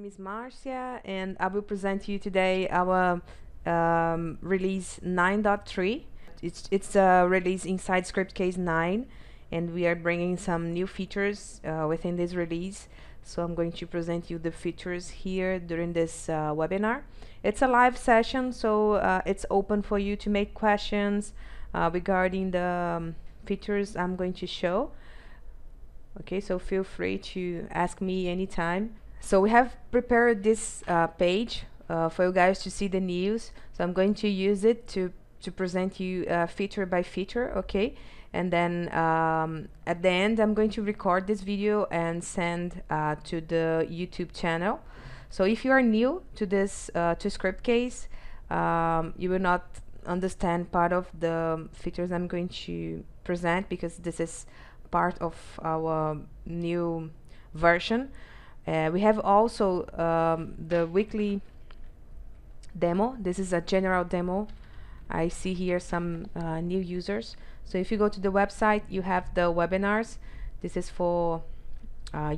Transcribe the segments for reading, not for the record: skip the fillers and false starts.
is Marcia, and I will present you today our release 9.3. It's a release inside Scriptcase 9, and we are bringing some new features within this release. So I'm going to present you the features here during this webinar. It's a live session, so it's open for you to make questions regarding the features I'm going to show. Okay, so feel free to ask me anytime. So we have prepared this page for you guys to see the news. So I'm going to use it to present you feature by feature, okay? And then at the end, I'm going to record this video and send to the YouTube channel. So if you are new to this to Scriptcase, you will not understand part of the features I'm going to present, because this is part of our new version. We have also the weekly demo. This is a general demo. I see here some new users. So if you go to the website, you have the webinars. This is for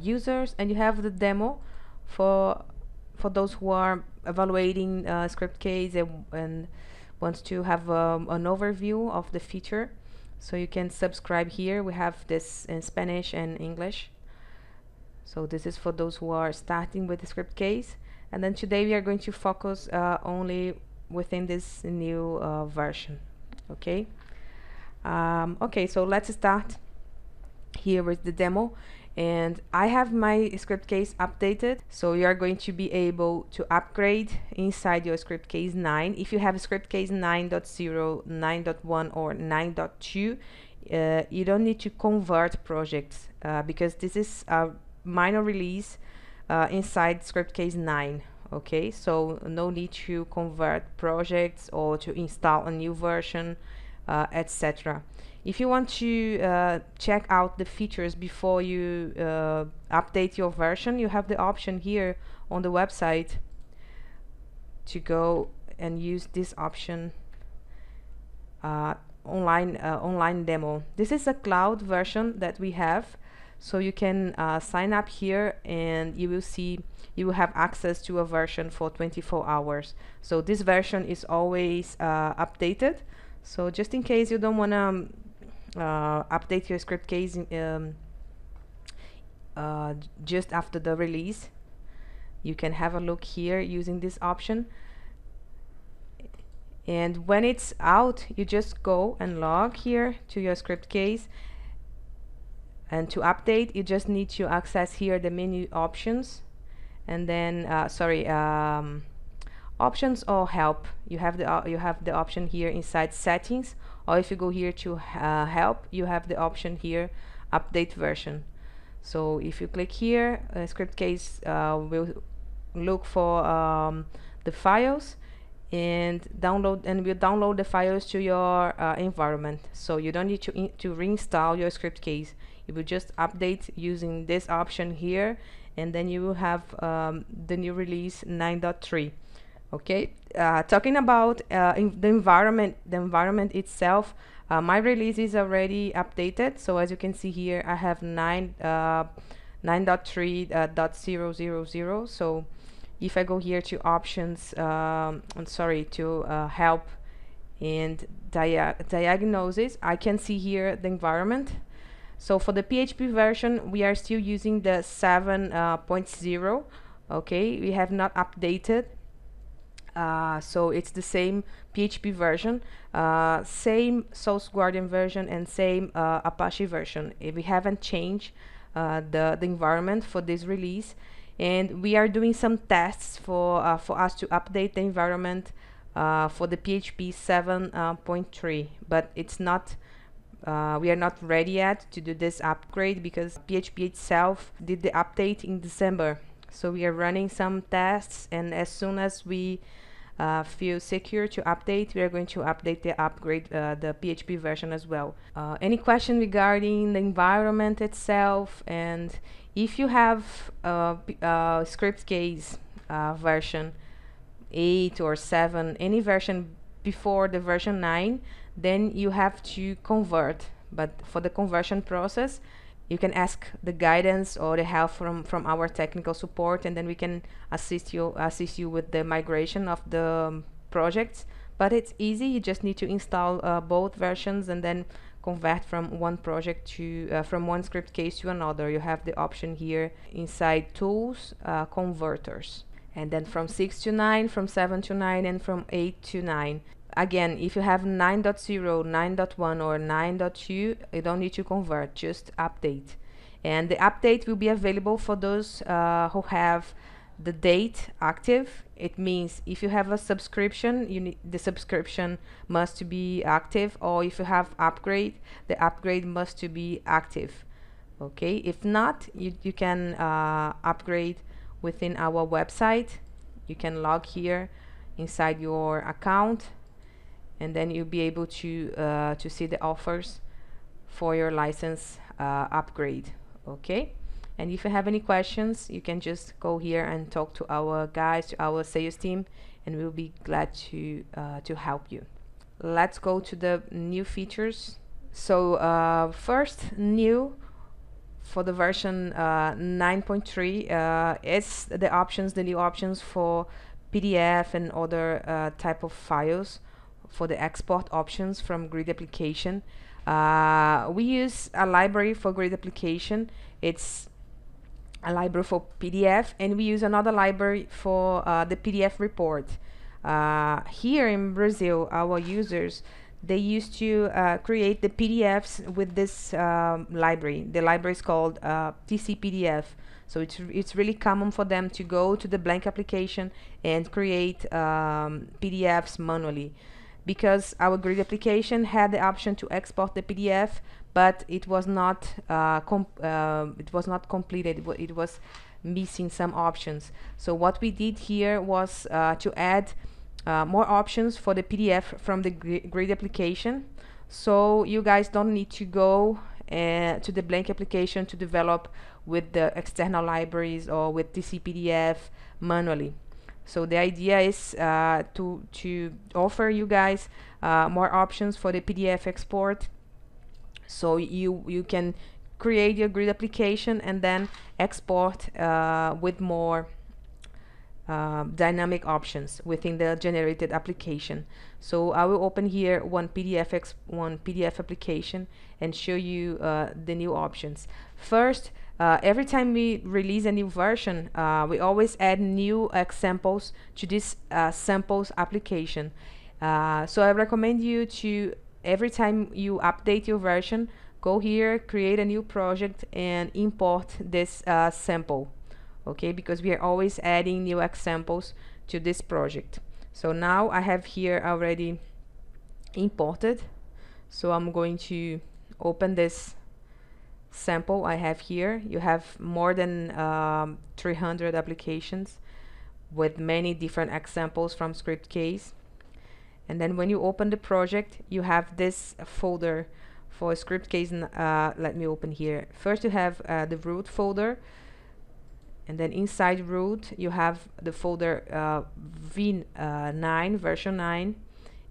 users, and you have the demo for those who are evaluating Scriptcase and wants to have an overview of the feature. So you can subscribe here. We have this in Spanish and English. So this is for those who are starting with the Scriptcase. And then today we are going to focus only within this new version. Okay. Okay, so let's start here with the demo. And I have my Scriptcase updated, so you are going to be able to upgrade inside your Scriptcase 9. If you have Scriptcase 9.0, 9.1 or 9.2, you don't need to convert projects because this is a minor release inside Scriptcase 9. Okay, so no need to convert projects or to install a new version, etc. If you want to check out the features before you update your version, you have the option here on the website to go and use this option, online demo. This is a cloud version that we have, so you can sign up here and you will have access to a version for 24 hours. So this version is always updated. So just in case you don't want to update your Scriptcase just after the release, you can have a look here using this option. And when it's out, you just go and log here to your Scriptcase. And to update, you just need to access here the menu options, and then options or help. You have the option here inside settings, or if you go here to help, you have the option here update version. So if you click here, Scriptcase will look for the files and will download the files to your environment. So you don't need to reinstall your Scriptcase. You will just update using this option here, and then you will have the new release 9.3. Okay, talking about the environment itself, my release is already updated. So as you can see here, I have 9.3.000. So if I go here to options, to help and diagnosis, I can see here the environment. So for the PHP version, we are still using the 7.0. Okay, we have not updated. So it's the same PHP version, same Source Guardian version, and same Apache version. We haven't changed the environment for this release, and we are doing some tests for us to update the environment for the PHP 7.3, but it's not. We are not ready yet to do this upgrade because PHP itself did the update in December. So we are running some tests, and as soon as we feel secure to update, we are going to update the the PHP version as well. Any question regarding the environment itself, and if you have Scriptcase version 8 or 7, any version before the version 9, then you have to convert. But for the conversion process, You can ask the guidance or the help from our technical support, and then we can assist you with the migration of the projects. But it's easy. You just need to install both versions and then convert from one project to from one script case to another. You have the option here inside tools, converters, and then from 6 to 9, from 7 to 9, and from 8 to 9. Again, if you have 9.0, 9.1 or 9.2, you don't need to convert, just update. And the update will be available for those who have the date active. It means if you have a subscription, the subscription must be active, or if you have upgrade, the upgrade must be active. Okay, if not, you can upgrade within our website. You can log here inside your account, and then you'll be able to see the offers for your license upgrade. Okay, and if you have any questions, you can just go here and talk to our guys, to our sales team, and we'll be glad to help you. Let's go to the new features. So first, new for the version 9.3 is the new options for PDF and other type of files for the export options from grid application. We use a library for grid application. It's a library for PDF, and we use another library for the PDF report. Here in Brazil, our users, they used to create the PDFs with this library. The library is called TC-PDF. So it's really common for them to go to the blank application and create PDFs manually, because our grid application had the option to export the PDF, but it was not completed. It was missing some options. So what we did here was to add more options for the PDF from the grid application, so you guys don't need to go to the blank application to develop with the external libraries or with TC-PDF manually. So the idea is to offer you guys more options for the PDF export, so you can create your grid application and then export with more dynamic options within the generated application. So I will open here one PDF application and show you the new options. First, every time we release a new version, we always add new examples to this samples application. So I recommend you to, every time you update your version, go here, create a new project, and import this sample. Okay, because we are always adding new examples to this project. So now I have here already imported. So I'm going to open this sample I have here. You have more than 300 applications with many different examples from Scriptcase. And then when you open the project, you have this folder for Scriptcase. Let me open here. First you have the root folder, and then inside root you have the folder v9, version 9,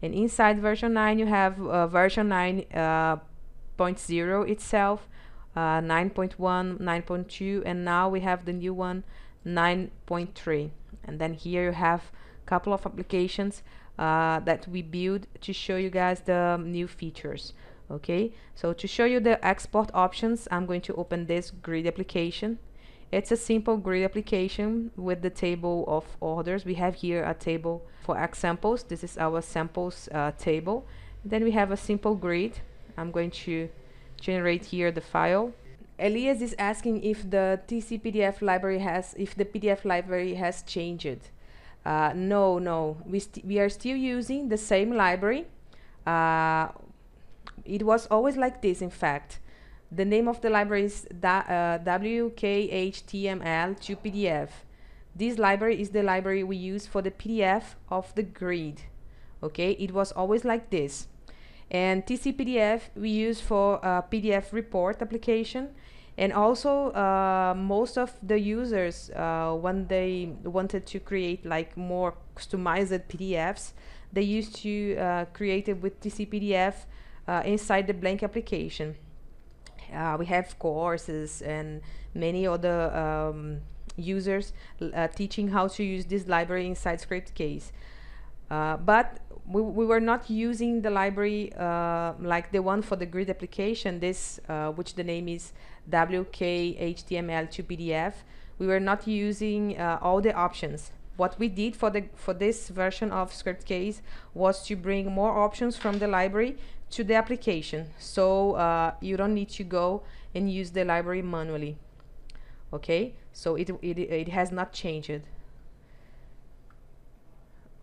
and inside version 9 you have version 9.0 itself, 9.1, 9.2, and now we have the new one, 9.3. And then here you have a couple of applications that we build to show you guys the new features. Okay, so to show you the export options, I'm going to open this grid application. It's a simple grid application with the table of orders. We have here a table for examples. This is our samples table. Then we have a simple grid. I'm going to generate here the file. Elias is asking if the TC-PDF library has, if the PDF library has changed. No, we are still using the same library. It was always like this, in fact. The name of the library is WKHTML2PDF. This library is the library we use for the PDF of the grid. Okay, it was always like this. And TC-PDF we use for PDF report application. And also most of the users, when they wanted to create like more customized PDFs, they used to create it with TC-PDF inside the blank application. We have courses and many other users teaching how to use this library inside Scriptcase. But we were not using the library like the one for the grid application, this which the name is WK-HTML to PDF. We were not using all the options. What we did for this version of Scriptcase was to bring more options from the library to the application, so you don't need to go and use the library manually. Okay, so it has not changed.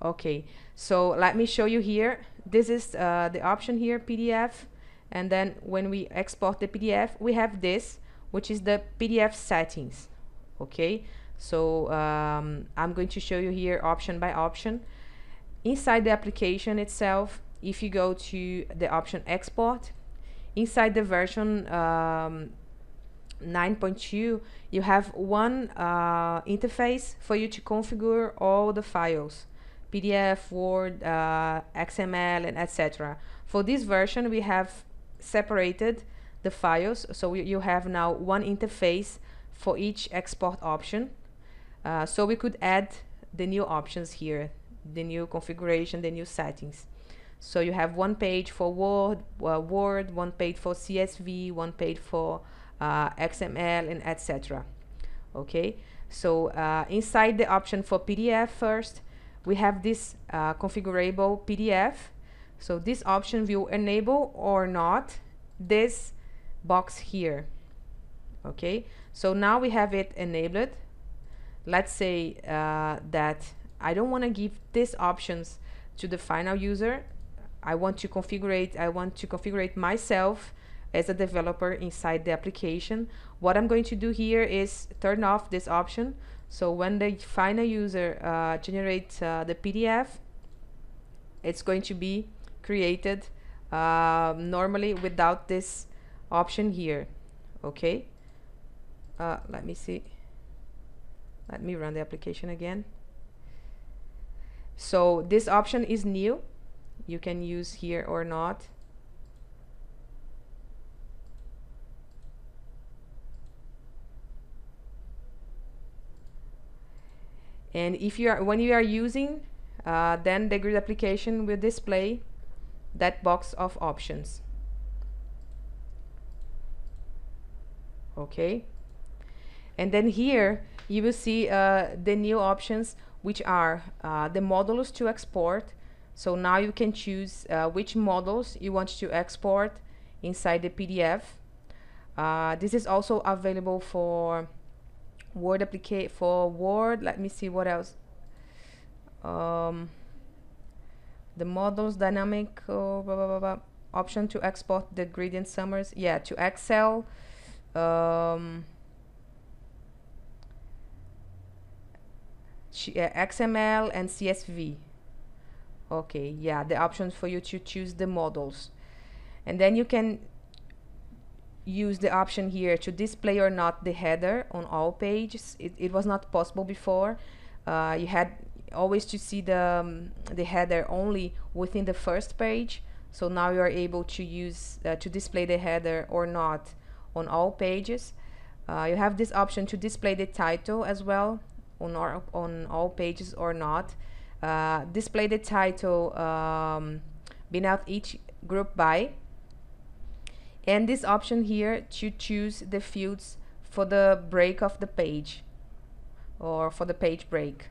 Okay, so let me show you here. This is the option here, PDF, and then when we export the PDF, we have this, which is the PDF settings. Okay, so I'm going to show you here option by option. Inside the application itself, if you go to the option export, inside the version 9.2, you have one interface for you to configure all the files, PDF, Word, XML, and etc. For this version, we have separated the files, so you have now one interface for each export option. So we could add the new options here, the new configuration, the new settings. So you have one page for Word, one page for CSV, one page for XML, and etc. Okay, so inside the option for PDF first, we have this configurable PDF. So this option will enable or not this box here. Okay, so now we have it enabled. Let's say that I don't want to give these options to the final user. I want to configure myself as a developer inside the application. What I'm going to do here is turn off this option. So when the final user generates the PDF, it's going to be created normally without this option here. Okay, let me see. Let me run the application again. So this option is new. You can use here or not. And if when you are using, then the grid application will display that box of options. Okay, and then here you will see the new options, which are the modules to export. So now you can choose which models you want to export inside the PDF. This is also available for Word Word. Let me see what else. The models dynamic option to export the gradient summaries. Yeah, to Excel. XML and CSV. Okay, yeah, the options for you to choose the models, and then you can use the option here to display or not the header on all pages. It was not possible before. You had always to see the header only within the first page. So now you are able to use to display the header or not on all pages. You have this option to display the title as well on all pages or not. Display the title beneath each group by, and this option here to choose the fields for the break of the page or for the page break.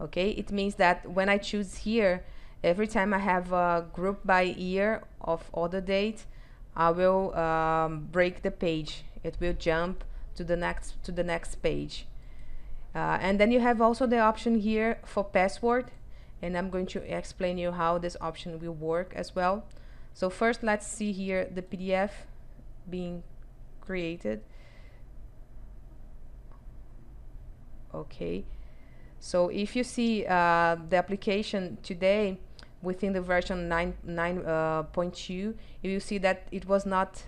Okay, it means that when I choose here, every time I have a group by year of order date, I will break the page. It will jump to the next page. And then you have also the option here for password, and I'm going to explain you how this option will work as well. So first, let's see here the PDF being created. Okay, so if you see the application today within the version 9.2, you will see that it was not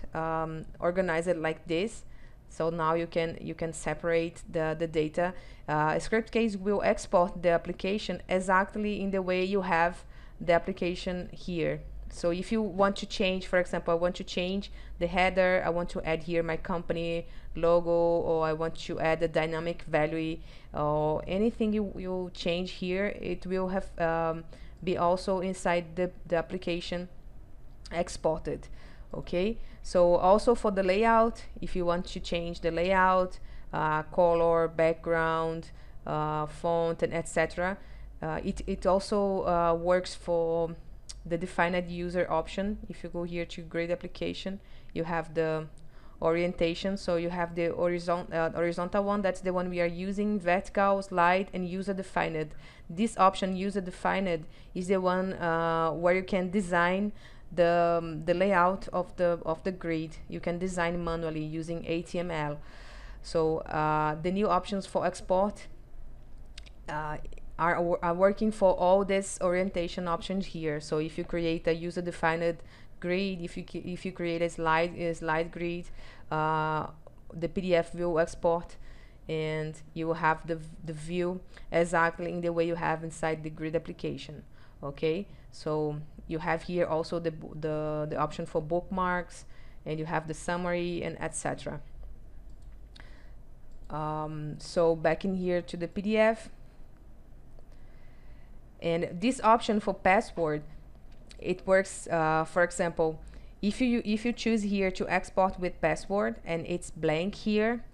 organized like this. So now you can separate the data. Scriptcase will export the application exactly in the way you have the application here. So if you want to change, for example, I want to change the header, I want to add here my company logo, or I want to add a dynamic value, or anything you change here, it will have be also inside the application exported. Okay, so also for the layout, if you want to change the layout, color, background, font, and etc., it also works for the defined user option. If you go here to grid application, you have the orientation. So you have the horizontal one, that's the one we are using, vertical, slide, and user defined. This option, user defined, is the one where you can design the layout of the grid. You can design manually using HTML. So the new options for export are working for all these orientation options here. So if you create a user-defined grid, if you create a slide grid, the PDF will export, and you will have the view exactly in the way you have inside the grid application. Okay, so you have here also the option for bookmarks, and you have the summary and etc. So back in here to the PDF. And this option for password, it works, for example, if you choose here to export with password and it's blank here,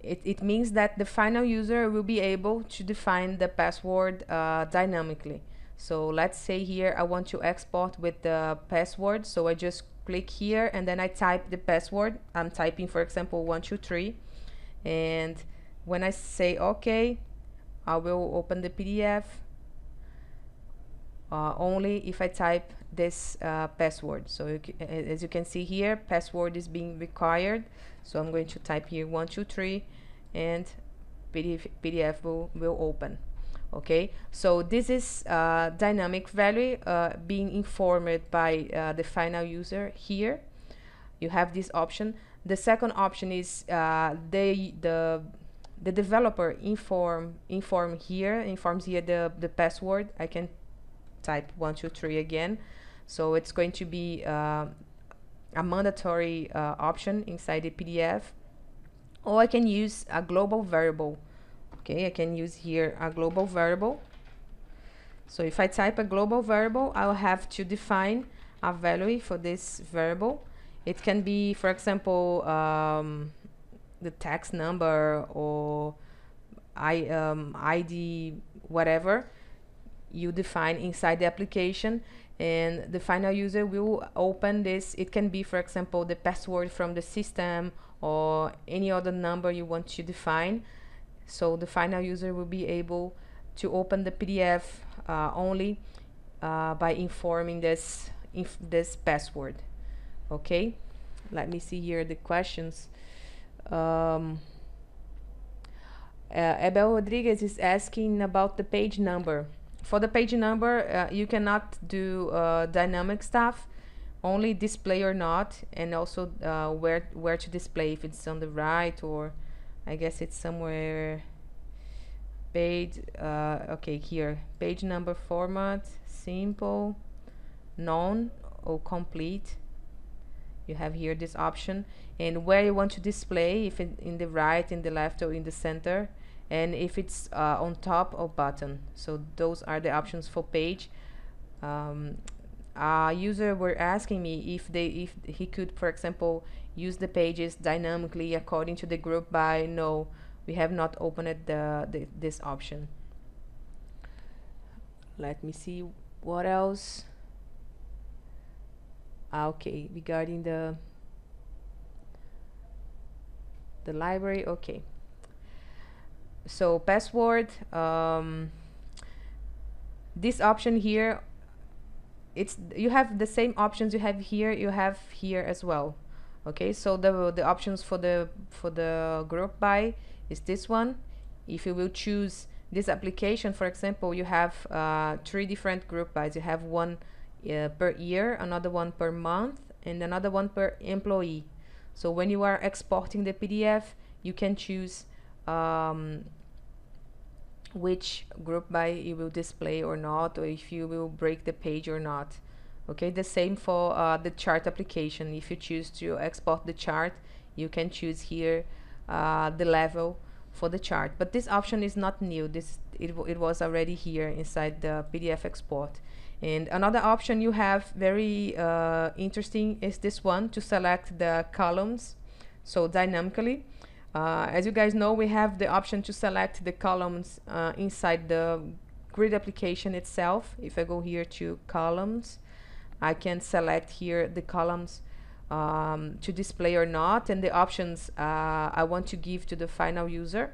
it means that the final user will be able to define the password dynamically. So let's say here I want to export with the password, so I just click here and then I type the password. I'm typing, for example, 123, and when I say OK, I will open the PDF. Only if I type this password. So as you can see here, password is being required. So I'm going to type here 123, and PDF will open. Okay, so this is dynamic value being informed by the final user here. You have this option. The second option is the developer informs here the password. I can type 123 again, so it's going to be a mandatory option inside the PDF. Or I can use a global variable. Okay, I can use here a global variable. So if I type a global variable, I'll have to define a value for this variable. It can be, for example, the tax number or ID, whatever you define inside the application, and the final user will open this. It can be, for example, the password from the system or any other number you want to define. So the final user will be able to open the PDF only by informing this password. Okay, let me see here the questions. Abel Rodriguez is asking about the page number. For the page number, you cannot do dynamic stuff, only display or not, and also where to display, if it's on the right, or I guess it's somewhere. Page, okay, here, page number format, simple, none, or complete. You have here this option, and where you want to display, if in the right, in the left, or in the center, and if it's on top or bottom. So those are the options for page. A user were asking me if he could, for example, use the pages dynamically according to the group by. No, we have not opened this option. Let me see what else. Okay, regarding the library. Okay, so password, this option here, you have the same options you have here as well. Okay, so the options for the group by is this one. If you will choose this application, for example, you have 3 different group bys. You have one per year, another one per month, and another one per employee. So when you are exporting the PDF, you can choose which group by you will display or not, or if you will break the page or not. Okay, the same for the chart application. If you choose to export the chart, you can choose here the level for the chart. But this option is not new. It was already here inside the PDF export. And another option you have, very interesting, is this one, to select the columns, so dynamically. As you guys know, we have the option to select the columns inside the grid application itself. If I go here to columns, I can select here the columns to display or not, and the options I want to give to the final user.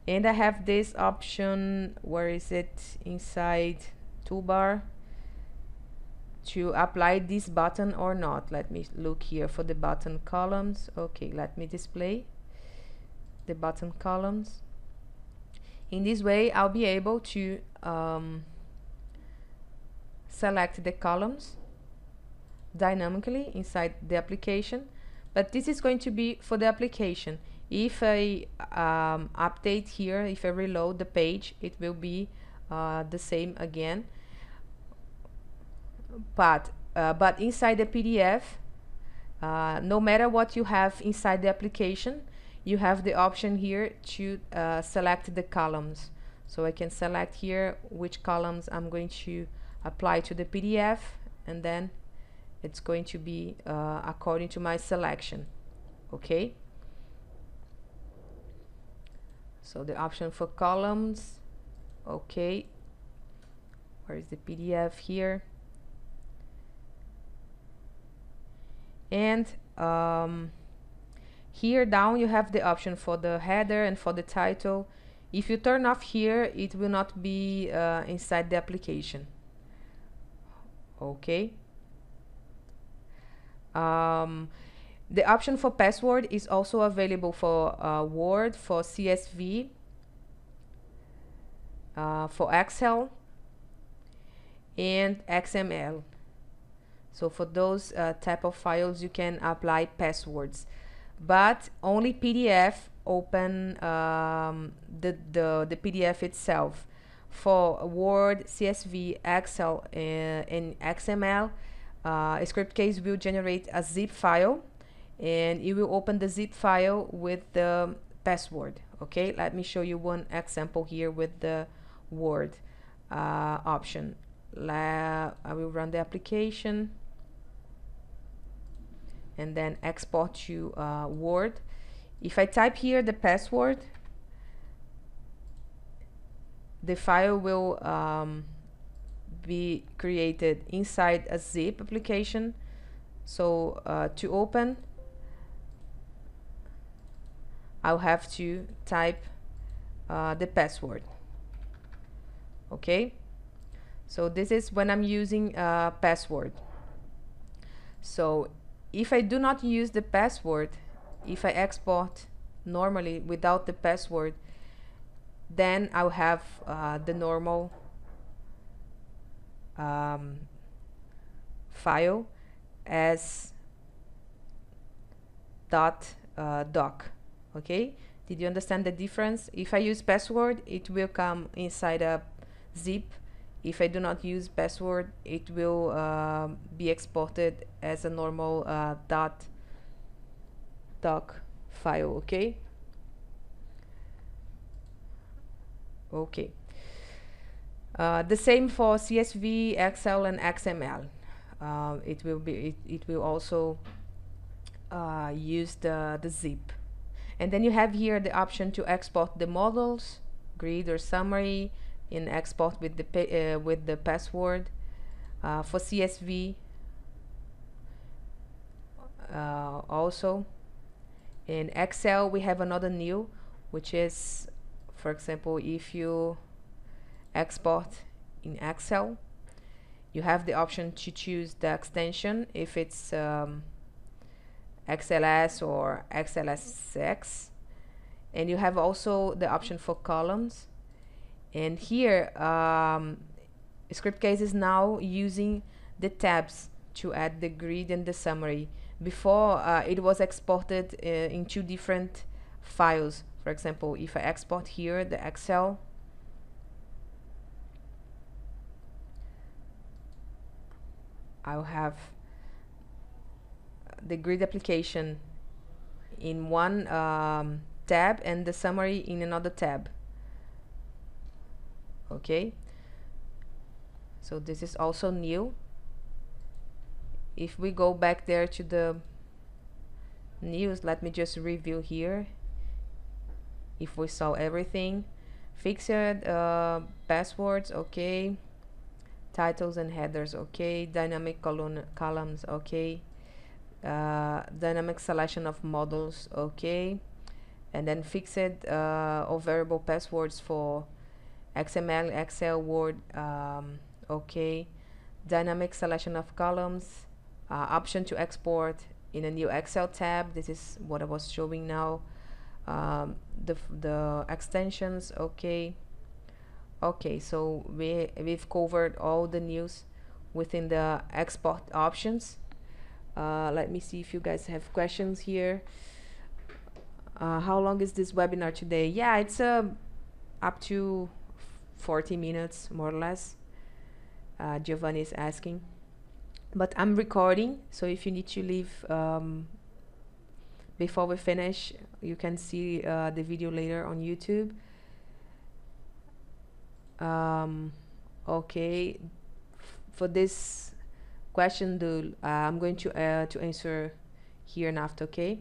And I have this option, where is it, inside toolbar, to apply this button or not. Let me look here for the button columns. Okay, let me display the button columns. In this way, I'll be able to select the columns dynamically inside the application, but this is going to be for the application. If I update here, if I reload the page, it will be the same again. But inside the PDF, no matter what you have inside the application, you have the option here to select the columns. So I can select here which columns I'm going to apply to the PDF, and then it's going to be according to my selection. Okay, so the option for columns. Okay, where is the PDF here? And here down you have the option for the header and for the title. If you turn off here, it will not be inside the application. Okay. The option for password is also available for Word, for CSV, for Excel, and XML. So for those type of files, you can apply passwords, but only PDF open the PDF itself. For Word, CSV, Excel, and XML, Scriptcase will generate a zip file, and you will open the zip file with the password. Okay, let me show you one example here with the Word option. I will run the application and then export to Word. If I type here the password, the file will be created inside a zip application. So to open, I'll have to type the password. Okay, so this is when I'm using password. So if I do not use the password, if I export normally without the password, then I'll have the normal file as .doc. Okay, did you understand the difference? If I use password, it will come inside a zip. If I do not use password, it will be exported as a normal .doc file. Okay. Okay. The same for CSV, Excel, and XML. It will also use the zip. And then you have here the option to export the models, grid or summary, in export with the password. For CSV also. In Excel we have another new, which is, for example, if you export in Excel, you have the option to choose the extension, if it's XLS or XLSX, and you have also the option for columns. And here Scriptcase is now using the tabs to add the grid and the summary. Before it was exported in two different files. For example, if I export here the Excel, I'll have the grid application in one tab and the summary in another tab. Okay, so this is also new. If we go back there to the news, let me just review here if we saw everything. Fixed passwords, okay. Titles and headers, okay. Dynamic columns, okay. Dynamic selection of models, okay. And then fixed or variable passwords for XML, Excel, Word, okay. Dynamic selection of columns, option to export in a new Excel tab. This is what I was showing now. The extensions, okay. Okay, so we've covered all the news within the export options. Let me see if you guys have questions here. How long is this webinar today? Yeah, it's up to 40 minutes, more or less. Giovanni is asking. But I'm recording, so if you need to leave before we finish, you can see the video later on YouTube. Okay, for this question, Dul, I'm going to answer here and after, okay?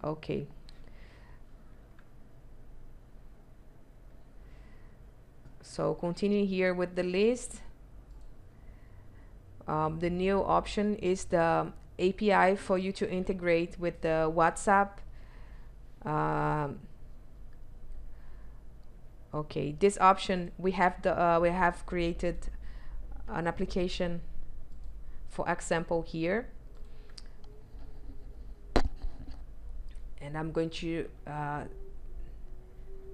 Okay. So continuing here with the list, the new option is the API for you to integrate with the WhatsApp. Okay, this option we have created an application for example here, and I'm going to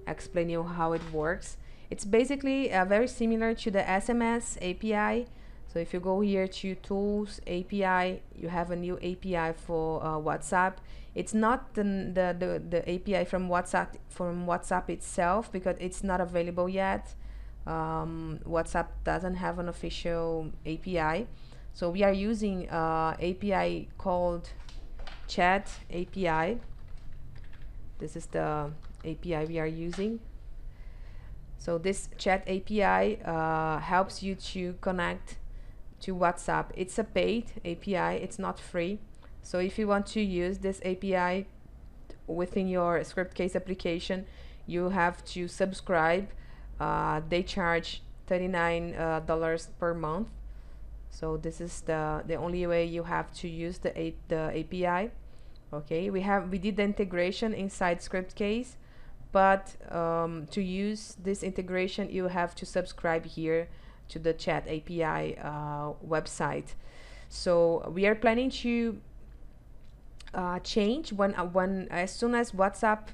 explain you how it works. It's basically very similar to the SMS API. So if you go here to Tools API, you have a new API for WhatsApp. It's not the API from WhatsApp itself, because it's not available yet. WhatsApp doesn't have an official API, so we are using API called Chat API. This is the API we are using. So this Chat API helps you to connect to WhatsApp. It's a paid API, it's not free. So if you want to use this API within your Scriptcase application, you have to subscribe. They charge $39 per month. So this is the only way you have to use the API. Okay, we did the integration inside Scriptcase, but to use this integration you have to subscribe here to the Chat API website. So we are planning to change when as soon as WhatsApp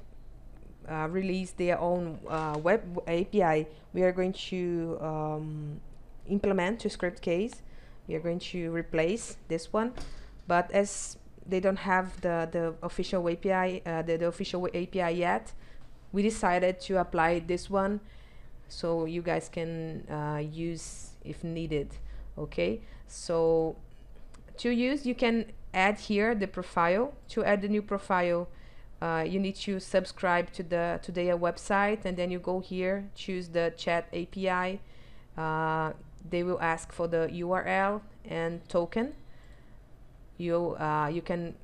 release their own web API, we are going to implement to Scriptcase. We are going to replace this one, but as they don't have the official API, the official API yet, we decided to apply this one so you guys can use if needed. Okay, so to use, you can add here the profile. To add the new profile, you need to subscribe to their website, and then you go here, choose the Chat API. They will ask for the URL and token. You can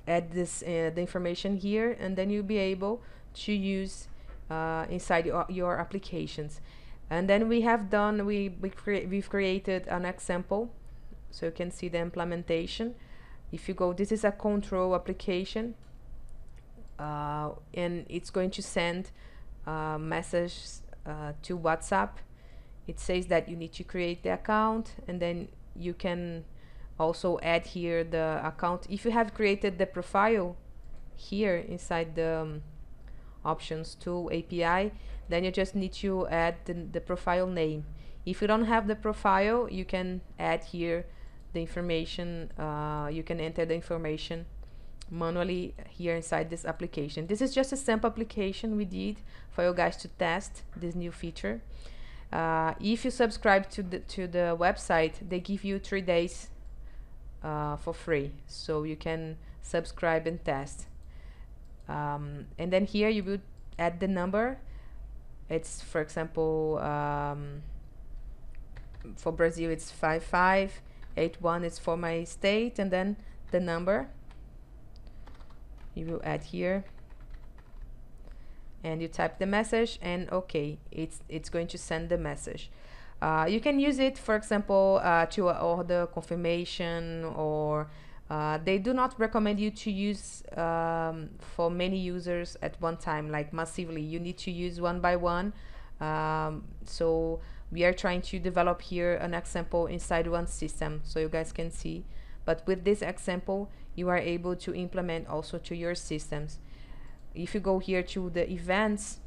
add this the information here, and then you'll be able to use inside your applications. And then we have done we've created an example, so you can see the implementation. If you go, this is a control application, and it's going to send message to WhatsApp. It says that you need to create the account, and then you can also add here the account. If you have created the profile here inside the options tool API, then you just need to add the profile name. If you don't have the profile, you can add here the information. You can enter the information manually here inside this application. This is just a sample application we did for you guys to test this new feature. If you subscribe to the website, they give you 3 days for free, so you can subscribe and test. And then here you will add the number. It's, for example, for Brazil it's 5581 is for my state, and then the number you will add here, and you type the message, and okay, it's going to send the message. You can use it, for example, to order confirmation, or they do not recommend you to use for many users at one time, like massively. You need to use one by one. So we are trying to develop here an example inside one system so you guys can see. But with this example, you are able to implement also to your systems. If you go here to the events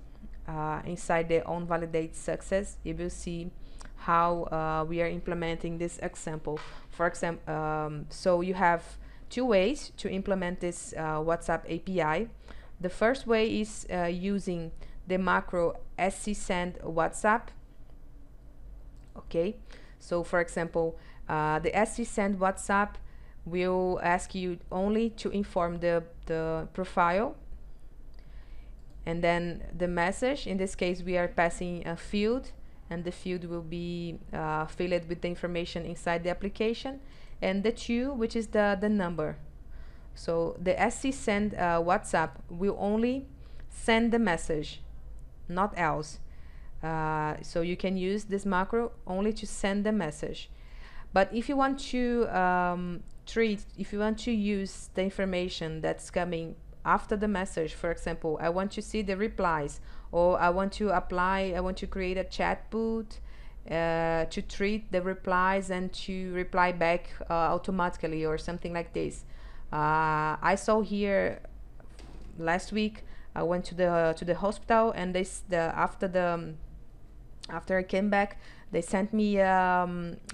inside the onValidate success, you will see how we are implementing this example. For example, so you have 2 ways to implement this WhatsApp API. The first way is using the macro scsend WhatsApp. Okay, so for example, the scsend WhatsApp will ask you only to inform the profile, and then the message. In this case, we are passing a field, and the field will be filled with the information inside the application, and the 2, which is the number. So the scsend WhatsApp will only send the message, not else. So you can use this macro only to send the message. But if you want to if you want to use the information that's coming after the message, for example, I want to see the replies, or I want to create a chatbot to treat the replies and to reply back automatically, or something like this. I saw here last week, I went to the hospital, and after I came back, they sent me a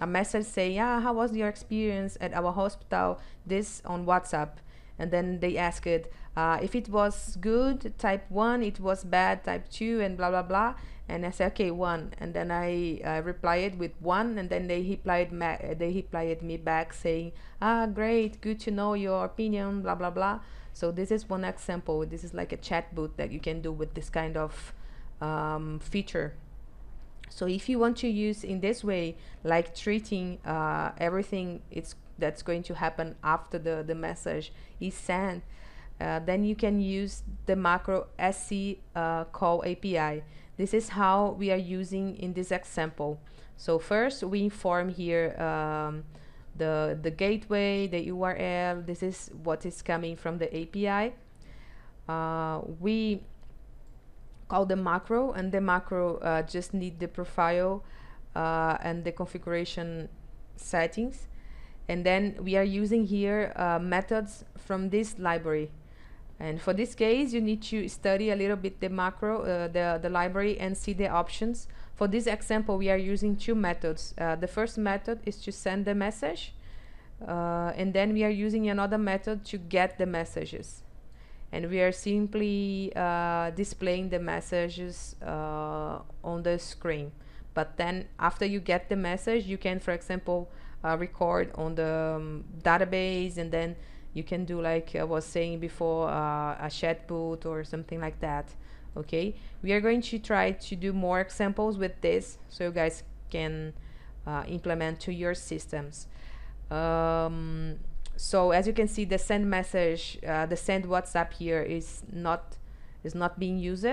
message saying, how was your experience at our hospital, this on WhatsApp. And then they asked if it was good, type 1, it was bad, type 2, and blah blah blah. And I said, okay, 1. And then I replied with 1, and then they replied me back saying, great, good to know your opinion, blah blah blah. So this is one example. This is like a chatbot that you can do with this kind of feature. So if you want to use in this way, like treating everything that's going to happen after the message is sent, then you can use the macro sc call API. This is how we are using in this example. So first we inform here the gateway, the URL. This is what is coming from the API. We call the macro, and the macro just need the profile and the configuration settings. And then we are using here methods from this library. And for this case, you need to study a little bit the macro, the library, and see the options. For this example, we are using 2 methods. The first method is to send the message, and then we are using another method to get the messages. And we are simply displaying the messages on the screen. But then after you get the message, you can, for example, record on the database, and then you can do, like I was saying before, a chatbot or something like that. Okay, we are going to try to do more examples with this, so you guys can implement to your systems. So as you can see, the send message, the send WhatsApp here is not being used.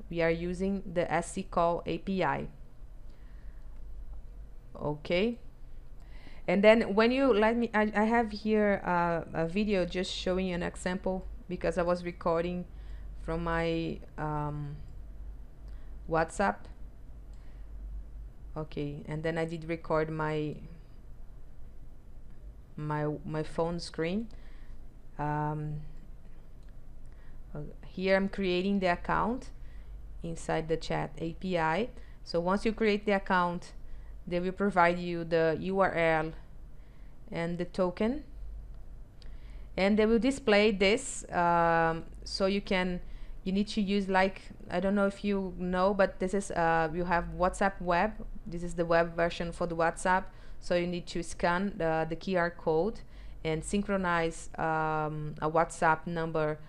We are using the sc call API. Okay. And then when you let me, I have here a video just showing an example, because I was recording from my WhatsApp. Okay, and then I did record my phone screen. Here I'm creating the account inside the chat API. So once you create the account, they will provide you the URL and the token. and they will display this. So you need to use, like, I don't know if you know, but this is you have WhatsApp web. This is the web version for the WhatsApp. So you need to scan the QR code and synchronize a WhatsApp number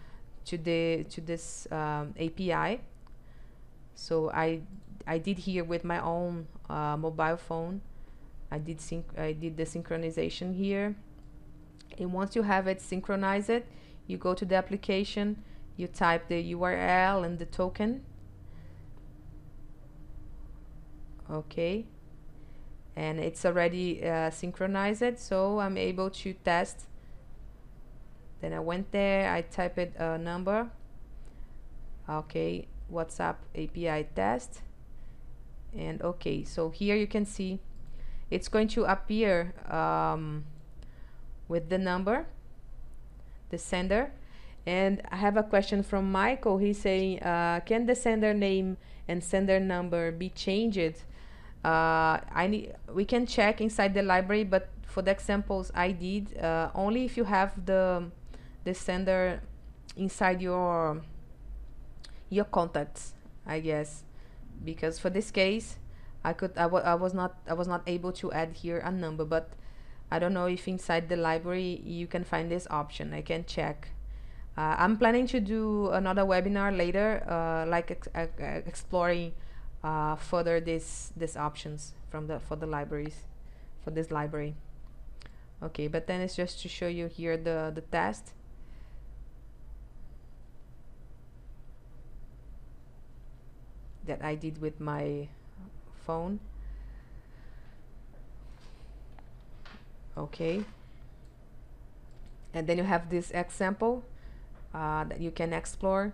to this API. So I did here with my own mobile phone. I did the synchronization here, and once you have it synchronized, you go to the application, you type the URL and the token. Okay, and it's already synchronized, so I'm able to test. Then I went there, I typed a number. Okay, WhatsApp API test, and okay, so here you can see it's going to appear with the number, the sender. And I have a question from Michael. He's saying, can the sender name and sender number be changed? We can check inside the library, but for the examples I did, only if you have the sender inside your contacts, I guess, because for this case I was not able to add here a number, but I don't know if inside the library you can find this option. I can check. I'm planning to do another webinar later, like exploring further these options for the libraries, for this library. Okay, but then it's just to show you here the test. That I did with my phone. Okay, and then you have this example that you can explore.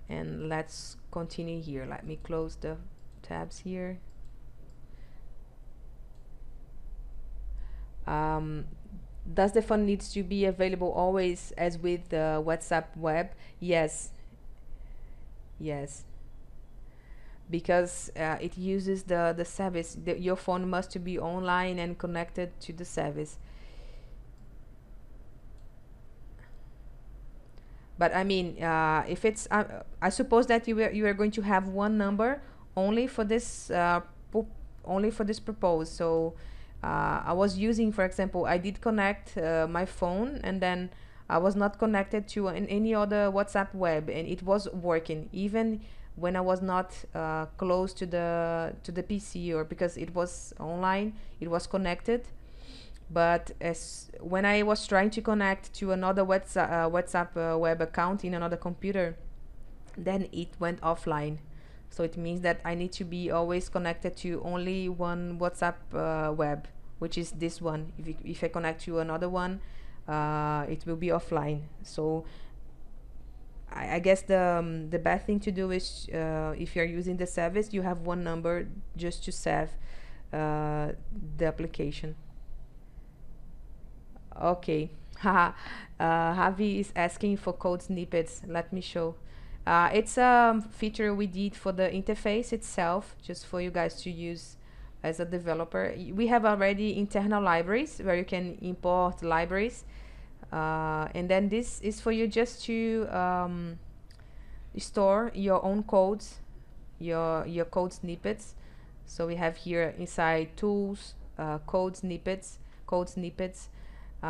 And let's continue here. Let me close the tabs here. Does the phone needs to be available always as with the WhatsApp web? Yes, because it uses the service. Your phone must be online and connected to the service. But I mean, if it's I suppose that you are going to have one number only for this purpose. So I was using, for example, I did connect my phone, and then I was not connected to any other WhatsApp web, and it was working even when I was not close to the PC, or because it was online, it was connected. But when I was trying to connect to another WhatsApp web account in another computer, then it went offline. So it means that I need to be always connected to only one WhatsApp web, which is this one. If I connect to another one, it will be offline. So I guess the best thing to do is, if you're using the service, you have one number just to save the application. Okay. Javi is asking for code snippets. Let me show. It's a feature we did for the interface itself, just for you guys to use as a developer. We have already internal libraries where you can import libraries, and then this is for you just to store your own codes, your code snippets. So we have here inside tools, code snippets.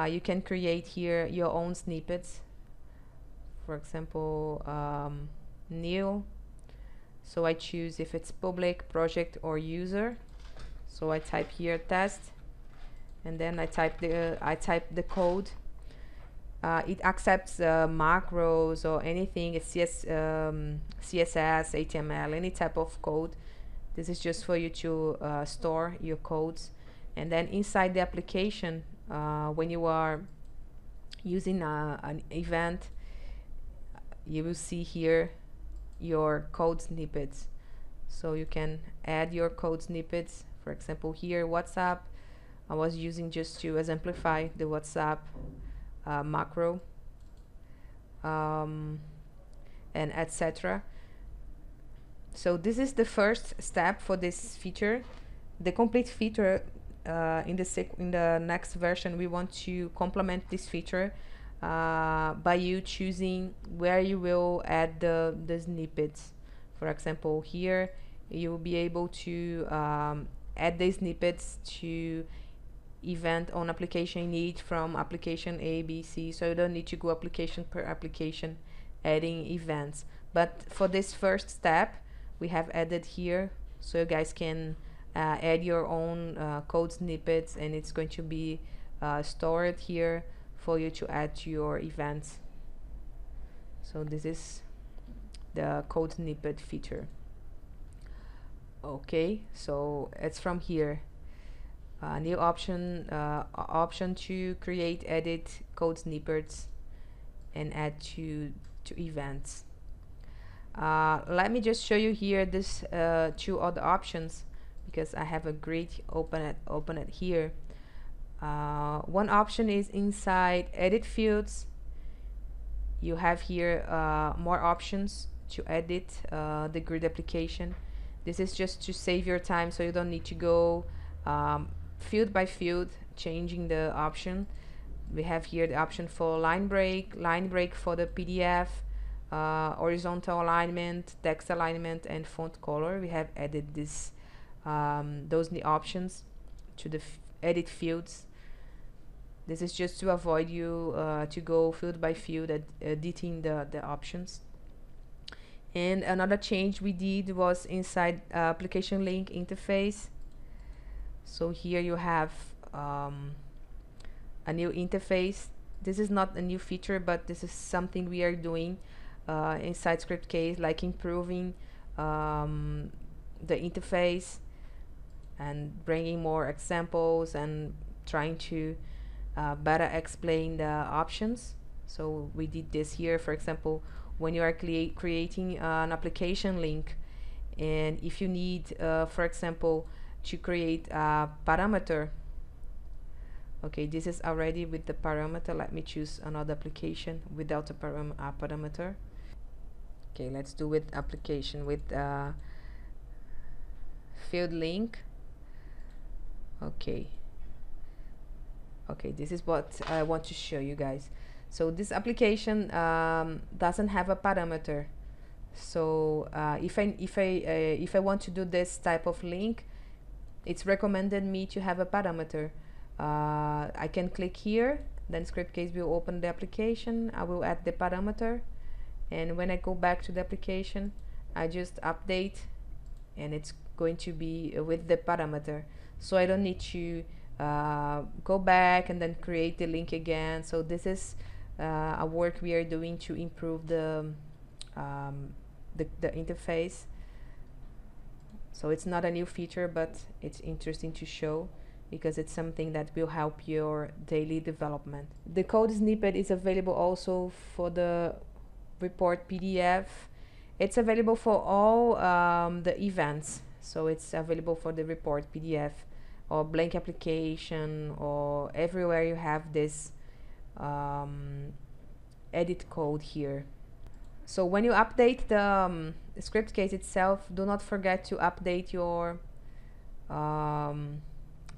You can create here your own snippets. For example, new. So I choose if it's public, project, or user. So I type here test, and then I type the code. It accepts macros or anything. It's CSS, HTML, any type of code. This is just for you to store your codes. And then inside the application, when you are using an event, you will see here your code snippets. So you can add your code snippets. For example, here WhatsApp, I was using just to exemplify the WhatsApp macro, and etc. So this is the first step for this feature. The complete feature in the next version, we want to complement this feature by you choosing where you will add the snippets. For example, here you will be able to add the snippets to event on application need from application A, B, C, so you don't need to go application per application adding events. But for this first step, we have added here, so you guys can add your own code snippets, and it's going to be stored here for you to add to your events. So this is the code snippet feature. Okay, so it's from here. New option to create, edit code snippets and add to events. Let me just show you here this two other options, because I have a great open it here. One option is inside edit fields. You have here more options to edit the grid application. This is just to save your time, so you don't need to go field by field changing the option. We have here the option for line break for the PDF, horizontal alignment, text alignment, and font color. We have added this those new options to the edit fields. This is just to avoid you to go field by field editing the options. And another change we did was inside application link interface. So here you have a new interface. This is not a new feature, but this is something we are doing inside Scriptcase, like improving the interface and bringing more examples and trying to better explain the options. So we did this here. For example, when you are creating an application link, and if you need, for example, to create a parameter. Okay, this is already with the parameter. Let me choose another application without a parameter. Okay, let's do with application with field link. Okay, this is what I want to show you guys. So this application doesn't have a parameter. So if I want to do this type of link, it's recommended me to have a parameter. I can click here, then Scriptcase will open the application. I will add the parameter, and when I go back to the application, I just update, and it's going to be with the parameter. So I don't need to go back and then create the link again. So this is a work we are doing to improve the interface. So it's not a new feature, but it's interesting to show because it's something that will help your daily development. The code snippet is available also for the report PDF. It's available for all the events. So it's available for the report PDF or blank application, or everywhere you have this edit code here. So when you update the Scriptcase itself, do not forget to update your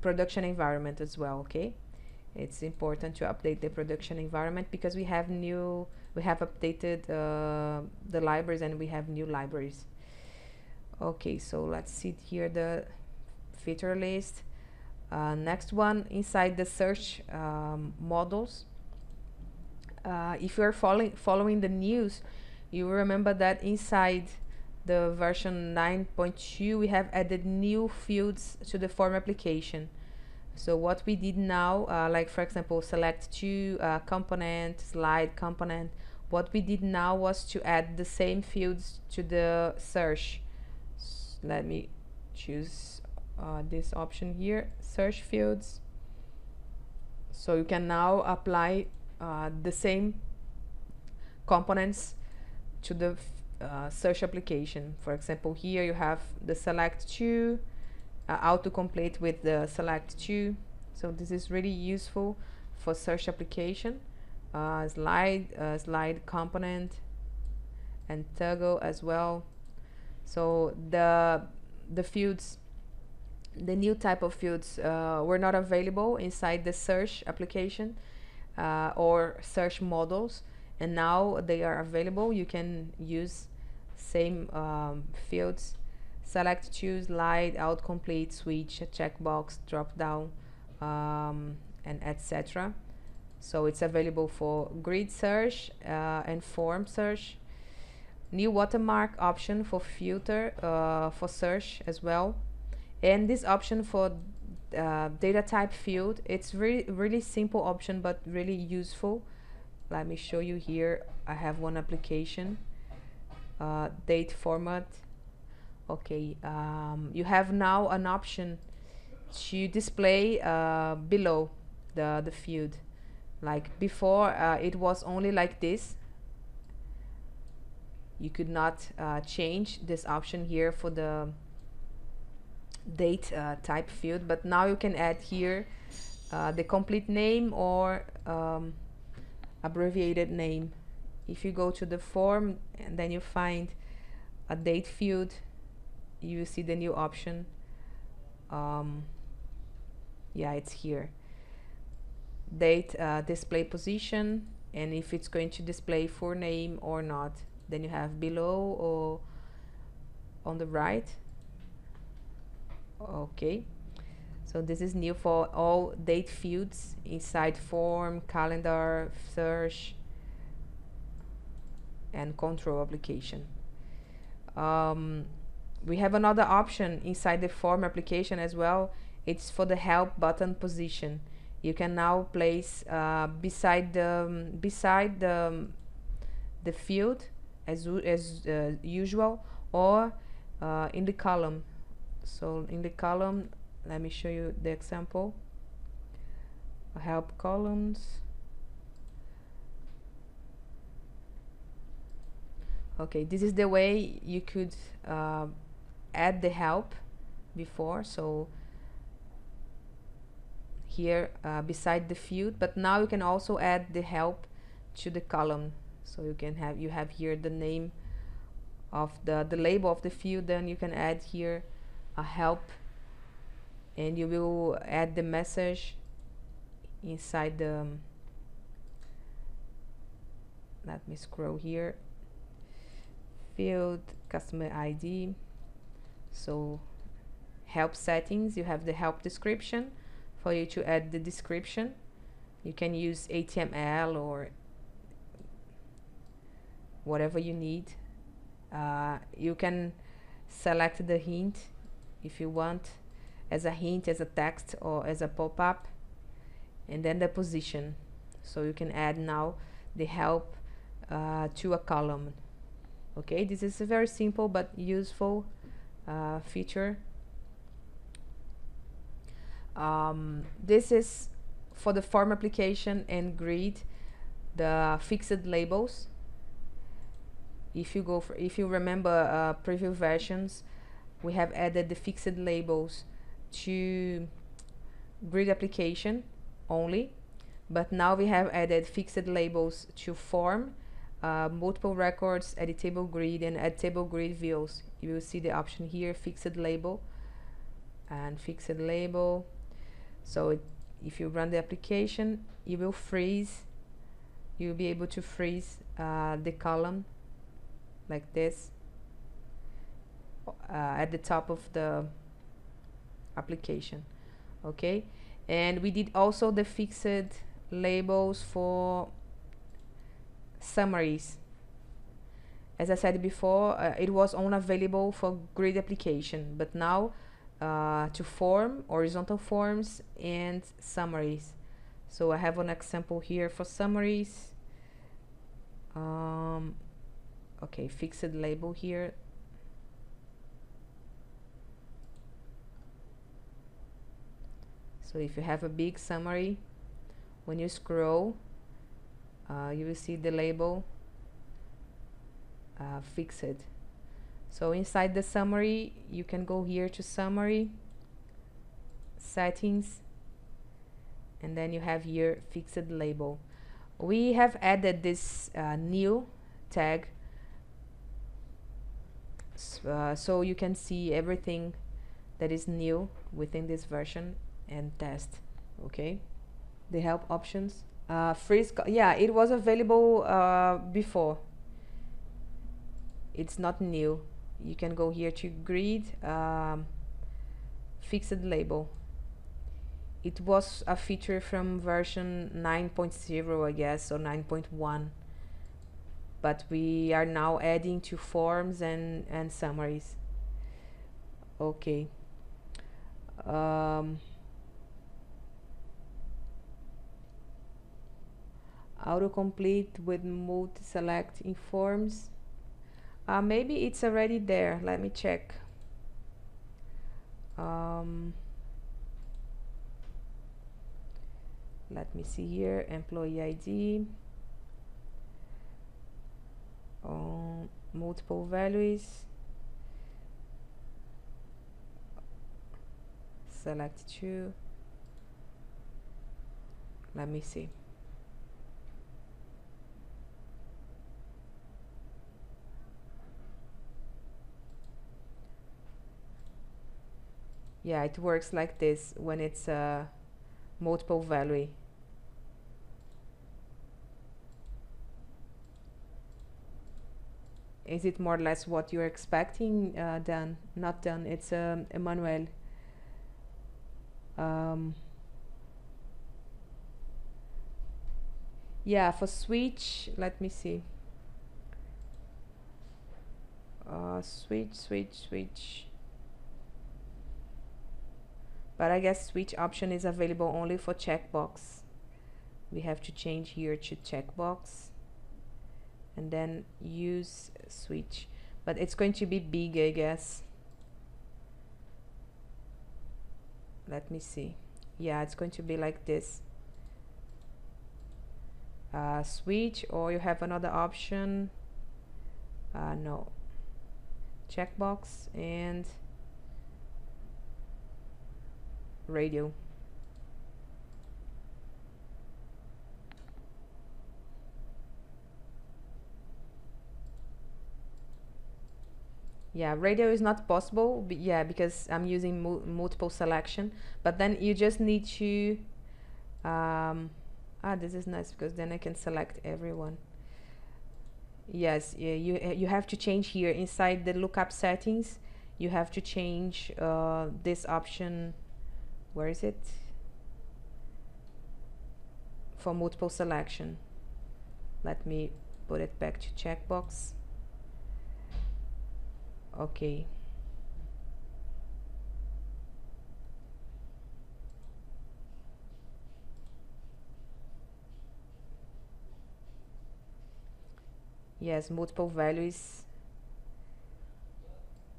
production environment as well. Okay, it's important to update the production environment because we have updated the libraries, and we have new libraries. Okay, so let's see here the feature list. Next one, inside the search models. If you are following the news, you will remember that inside the version 9.2 we have added new fields to the form application. So what we did now, like for example, select to component, slide component, what we did now was to add the same fields to the search. Let me choose this option here, search fields. So you can now apply the same components to the search application. For example, here you have the select to, autocomplete with the select to. So this is really useful for search application. Slide component and toggle as well. So the fields the new type of fields were not available inside the search application or search models, and now they are available. You can use same fields: select, choose, light, autocomplete, switch, checkbox, drop down, and etc. So it's available for grid search and form search. New watermark option for filter for search as well, and this option for data type field. It's really simple option, but really useful. Let me show you here. I have one application, date format. Okay, you have now an option to display below the field. Like before, it was only like this. You could not change this option here for the date type field, but now you can add here the complete name or abbreviated name. If you go to the form and then you find a date field, you see the new option. Yeah, it's here. Date display position, and if it's going to display for name or not. Then you have below or on the right. Okay, so this is new for all date fields inside form, calendar, search, and control application. We have another option inside the form application as well. It's for the help button position. You can now place beside the field as usual, or in the column. So in the column, let me show you the example. Help columns. Okay, this is the way you could add the help before. So here beside the field, but now you can also add the help to the column. So you have here the name of the label of the field, then you can add here a help, and you will add the message inside the let me scroll here, field customer ID. So help settings, you have the help description for you to add the description. You can use HTML or whatever you need. You can select the hint if you want, as a hint, as a text, or as a pop-up, and then the position. So you can add now the help to a column. Okay, this is a very simple but useful feature. This is for the form application and grid, the Fixit Labels. If you remember previous versions, we have added the Fixit Labels to grid application only, but now we have added Fixit Labels to form, multiple records, editable grid, and editable grid views. You will see the option here, Fixit Label and Fixit Label. So if you run the application, you will freeze. You'll be able to freeze the column like this at the top of the application. Okay, and we did also the Fixit Labels for summaries. As I said before, it was only available for grid application, but now to form, horizontal forms, and summaries. So I have an example here for summaries. Okay, Fixit Label here. So if you have a big summary, when you scroll, you will see the label Fixit. So inside the summary, you can go here to summary, settings, and then you have here Fixit Label. We have added this new tag, so you can see everything that is new within this version and test. Okay, the help options. Freeze, yeah, it was available before. It's not new. You can go here to grid, fixed label. It was a feature from version 9.0, I guess, or 9.1. But we are now adding to forms and summaries. Okay. Autocomplete with multi-select in forms. Maybe it's already there. Let me check. Let me see here. Employee ID. Multiple values. Select 2. Let me see. Yeah, it works like this when it's multiple value. Is it more or less what you're expecting? Done, not done. It's Emmanuel. Yeah, for switch, let me see. Switch. But I guess switch option is available only for checkbox. We have to change here to checkbox and then use switch. But it's going to be big, I guess. Let me see. Yeah, it's going to be like this. Switch, or you have another option. No. Checkbox and radio. Yeah, radio is not possible, but yeah, because I'm using multiple selection. But then you just need to this is nice because then I can select everyone. Yes, yeah, you have to change here inside the lookup settings. You have to change this option. Where is it? For multiple selection. Let me put it back to checkbox. Okay. Yes, multiple values.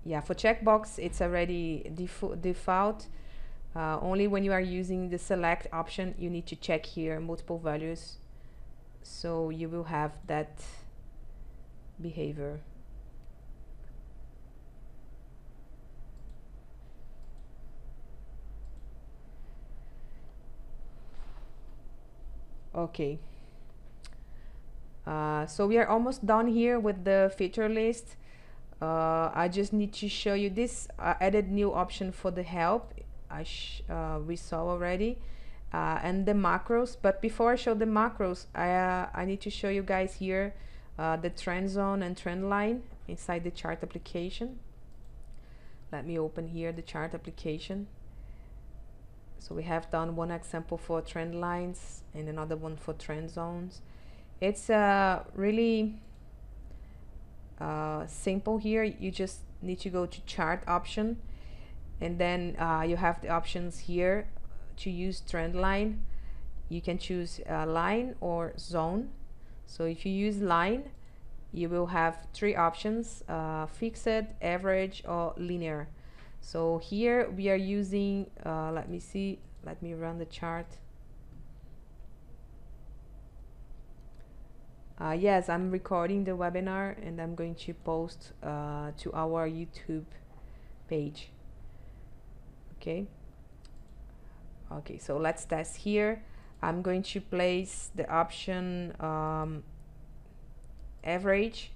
Yeah, for checkbox it's already default. Only when you are using the select option you need to check here multiple values, so you will have that behavior. Okay. So we are almost done here with the feature list. I just need to show you this added new option for the help. We saw already, and the macros. But before I show the macros, I need to show you guys here the trend zone and trend line inside the chart application. Let me open here the chart application. So we have done one example for trend lines and another one for trend zones. It's really simple here. You just need to go to chart option, and then you have the options here to use trend line. You can choose line or zone. So if you use line, you will have 3 options: fixed, average, or linear. So here we are using let me see, let me run the chart. Yes, I'm recording the webinar and I'm going to post to our YouTube page. Okay, so let's test here. I'm going to place the option average.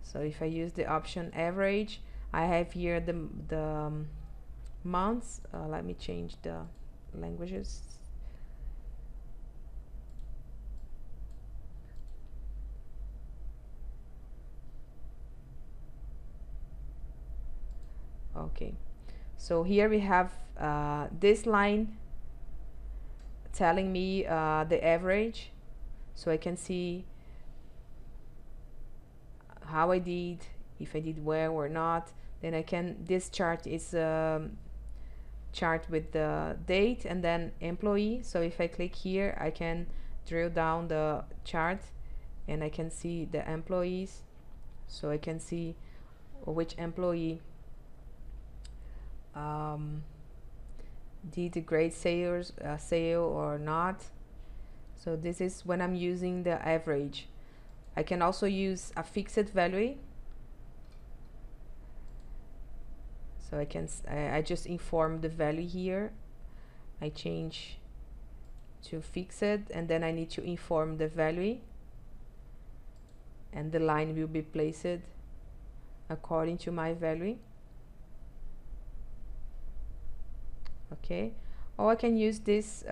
So if I use the option average, I have here the months. Let me change the languages. Okay, so here we have this line telling me the average, so I can see how I did, if I did well or not. Then I can, this chart is chart with the date and then employee. So if I click here, I can drill down the chart and I can see the employees. So I can see which employee did a great sale or not. So this is when I'm using the average. I can also use a fixed value. So I just inform the value here. I change to fixed and then I need to inform the value, and the line will be placed according to my value. Okay, or I can use this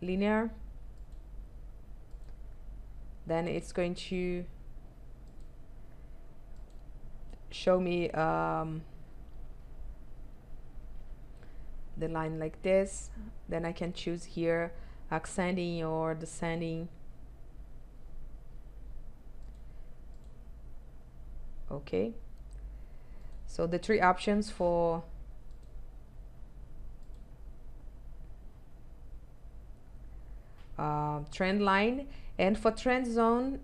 linear. Then it's going to show me the line like this. Then I can choose here ascending or descending. Okay, so the three options for trend line, and for trend zone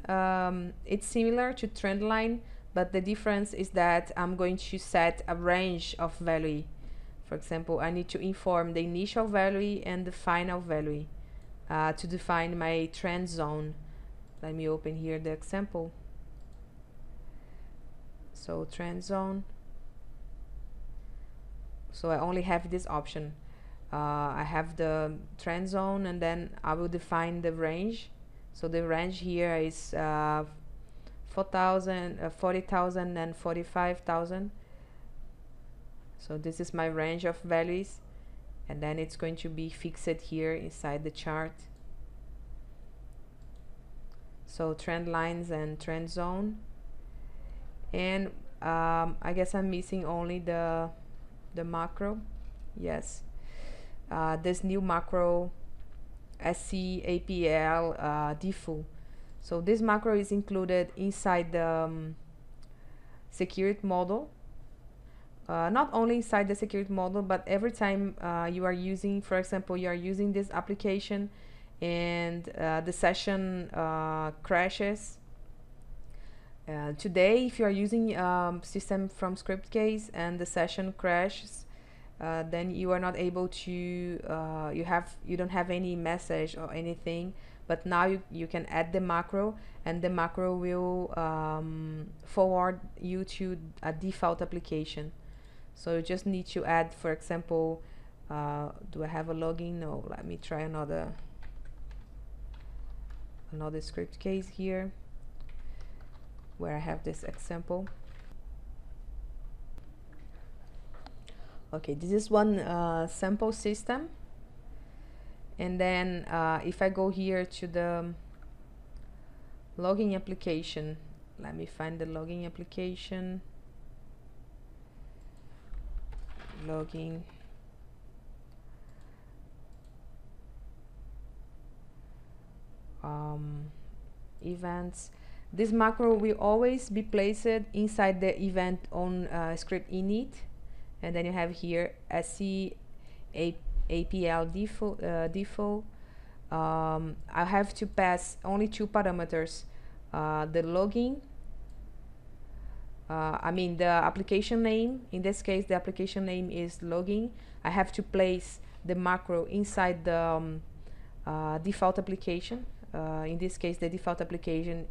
it's similar to trend line, but the difference is that I'm going to set a range of value. For example, I need to inform the initial value and the final value to define my trend zone. Let me open here the example. So trend zone, so I only have this option. I have the trend zone and then I will define the range. So the range here is 4,000, 40,000 and 45,000. So this is my range of values, and then it's going to be fixed here inside the chart. So trend lines and trend zone, and I guess I'm missing only the macro. Yes, this new macro SCAPL default. So this macro is included inside the security model. Not only inside the security model, but every time you are using, for example, you are using this application and the session crashes. Today, if you are using system from Scriptcase and the session crashes, then you are not able to, you don't have any message or anything. But now you can add the macro, and the macro will forward you to a default application. So you just need to add, for example, do I have a login? No, let me try another script case here where I have this example. Okay, this is one sample system, and then if I go here to the login application, let me find the login application. Login. Events. This macro will always be placed inside the event on script init, and then you have here SCAPL default. I have to pass only two parameters, the login, I mean the application name. In this case, the application name is login. I have to place the macro inside the default application. In this case, the default application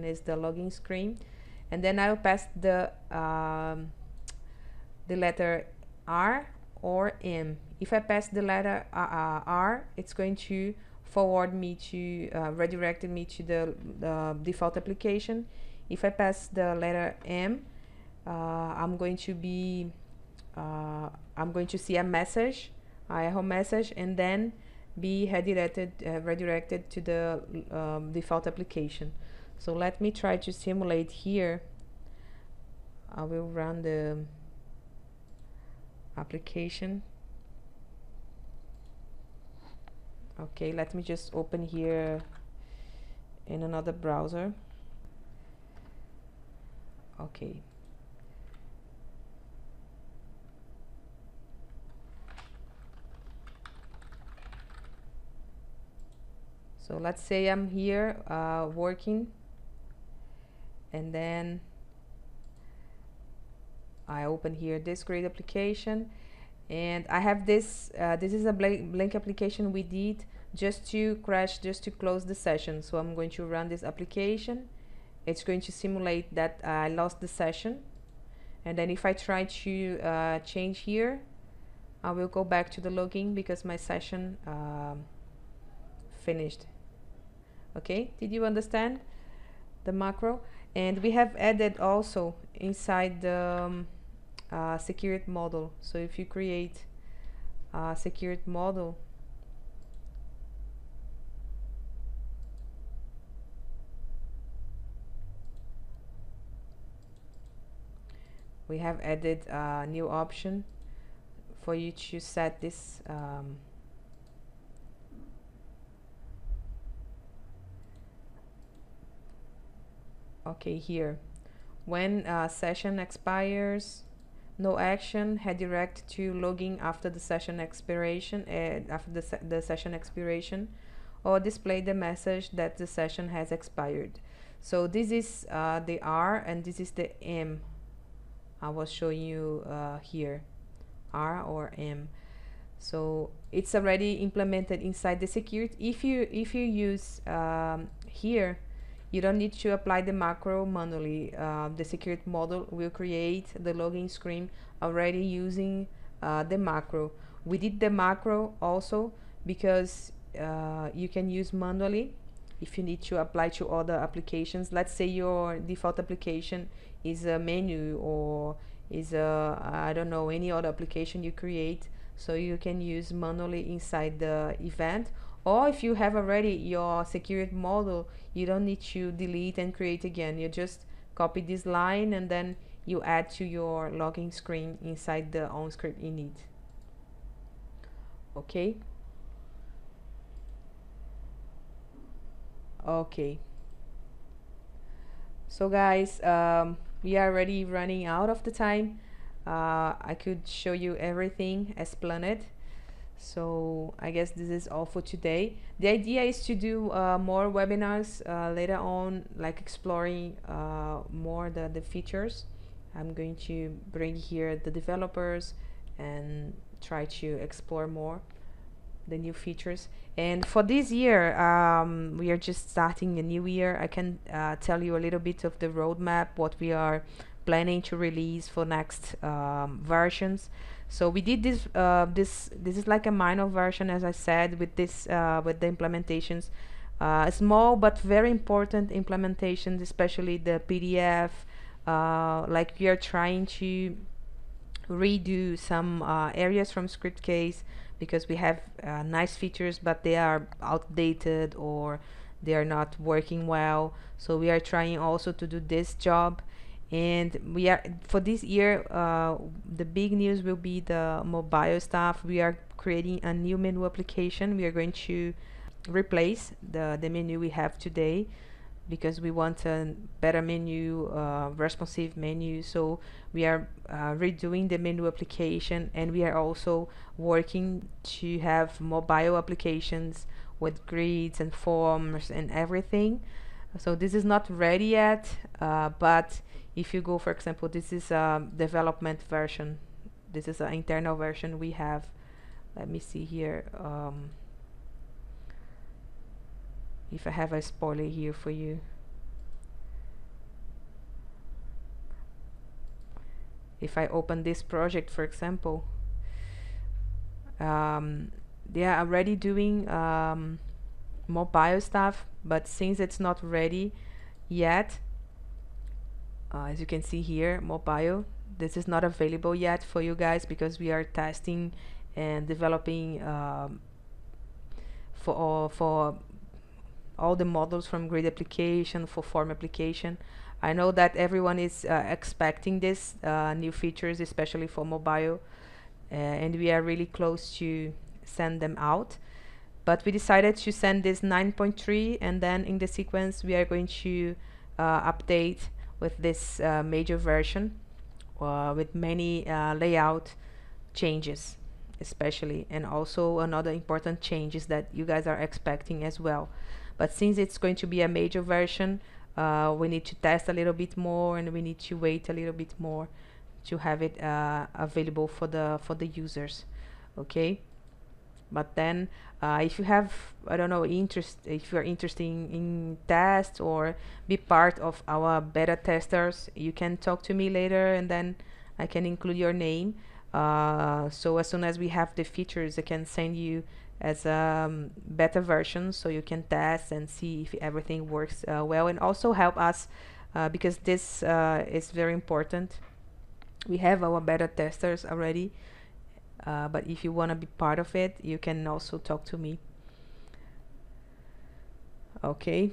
is the login screen, and then I'll pass the letter R or M. If I pass the letter R, it's going to forward me to redirect me to the default application. If I pass the letter M, I'm going to be I'm going to see a message, a error message, and then be redirected to the default application. So let me try to simulate here. I will run the application. Okay, let me just open here in another browser. Okay. So let's say I'm here working, and then I open here this great application, and I have this this is a blank application we did just to close the session. So I'm going to run this application. It's going to simulate that I lost the session, and then if I try to change here, I will go back to the login because my session finished. Okay, did you understand the macro? And we have added also inside the security model. So if you create a security model, we have added a new option for you to set this okay, here when session expires, no action, redirect to login after the session expiration, after the session expiration, or display the message that the session has expired. So this is the R, and this is the M I was showing you here, R or M. So it's already implemented inside the security. If you use here, you don't need to apply the macro manually. The security model will create the login screen already using the macro. We did the macro also because you can use manually if you need to apply to other applications. Let's say your default application is a menu, or is a, I don't know, any other application you create, so you can use manually inside the event. Or if you have already your security model, you don't need to delete and create again. You just copy this line and then you add to your login screen inside the own script init. Okay. Okay. So guys, we are already running out of the time. I could show you everything as planned. So I guess this is all for today. The idea is to do more webinars later on, like exploring more the features. I'm going to bring here the developers and try to explore more the new features. And for this year, we are just starting a new year. I can tell you a little bit of the roadmap, what we are planning to release for next versions. So we did this this is like a minor version, as I said, with this with the implementations, small but very important implementations, especially the PDF. Like we are trying to redo some areas from Scriptcase because we have nice features, but they are outdated or they are not working well. So we are trying also to do this job. And we are, for this year, the big news will be the mobile stuff. We are creating a new menu application. We are going to replace the menu we have today because we want a better menu, responsive menu. So we are redoing the menu application, and we are also working to have mobile applications with grids and forms and everything. So this is not ready yet, but if you go, for example, this is a development version. This is an internal version we have. Let me see here. If I have a spoiler here for you. If I open this project, for example, they are already doing mobile stuff, but since it's not ready yet, As you can see here, mobile. This is not available yet for you guys because we are testing and developing for all the models from grid application, for form application. I know that everyone is expecting this new features, especially for mobile, and we are really close to send them out. But we decided to send this 9.3, and then in the sequence we are going to update with this major version with many layout changes especially, and also another important changes that you guys are expecting as well. But since it's going to be a major version, we need to test a little bit more, and we need to wait a little bit more to have it available for the users. Okay. But then if you have, I don't know, interest, if you are interested in test or be part of our beta testers, you can talk to me later, and then I can include your name. So as soon as we have the features, I can send you as a beta version, so you can test and see if everything works well, and also help us because this is very important. We have our beta testers already, but if you want to be part of it, you can also talk to me. Okay.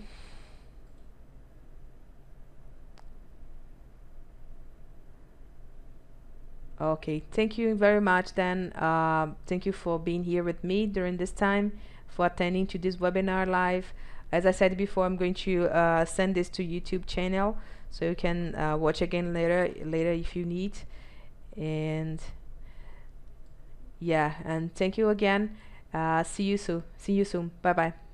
Okay, thank you very much then. Thank you for being here with me during this time, for attending to this webinar live. As I said before, I'm going to send this to YouTube channel, so you can watch again later if you need. And yeah, and thank you again. See you soon. Bye bye.